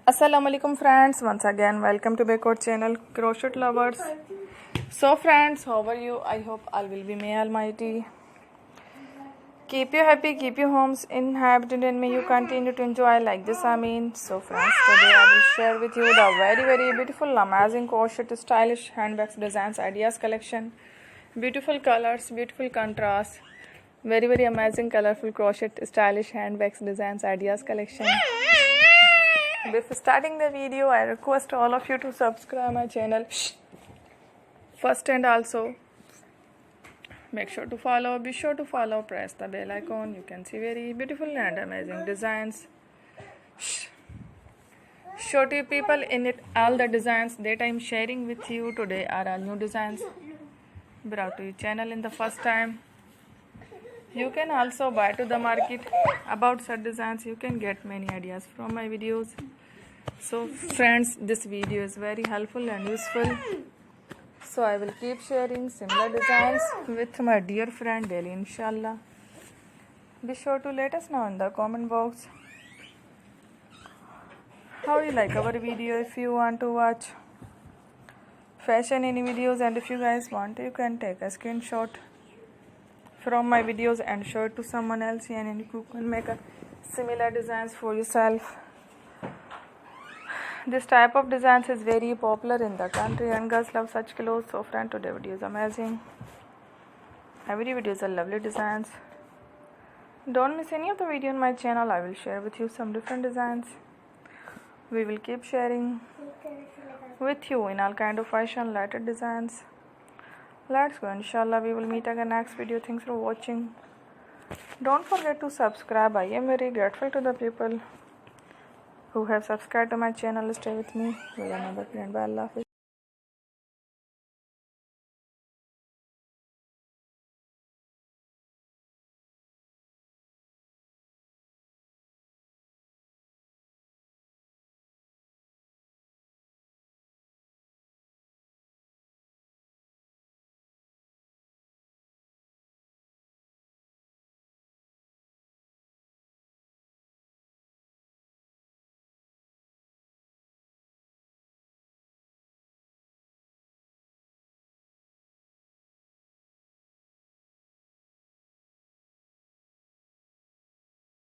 Assalamualaikum friends, once again welcome to Backward channel Crochet lovers. So friends, how are you? I hope all will be may almighty keep you happy, keep you homes inhabited, and may you continue to enjoy like this. So friends, today I will share with you the very beautiful amazing crochet stylish handbags designs ideas collection. Beautiful colors, beautiful contrast, very amazing colorful crochet stylish handbags designs ideas collection. Before starting the video, I request all of you to subscribe my channel first, and also be sure to follow, press the bell icon. You can see very beautiful and amazing designs. Show to you people in it all the designs that I am sharing with you today are all new designs brought to your channel in the first time. You can also buy to the market about such designs. You can get many ideas from my videos. So friends, this video is very helpful and useful. So I will keep sharing similar designs with my dear friend daily, inshallah. Be sure to let us know in the comment box how you like our video. If you want to watch fashion any videos, and if you guys want, you can take a screenshot from my videos and show it to someone else, and you can make a similar designs for yourself. This type of designs is very popular in the country and girls love such clothes. So friend, today video is amazing. Every video is a lovely designs. Don't miss any of the video on my channel. I will share with you some different designs. We will keep sharing with you in all kind of fashion related designs. Let's go, inshallah. We will meet again next video. Thanks for watching. Don't forget to subscribe. I am very grateful to the people who have subscribed to my channel. Stay with me with another friend. Bye, Allah Hafiz.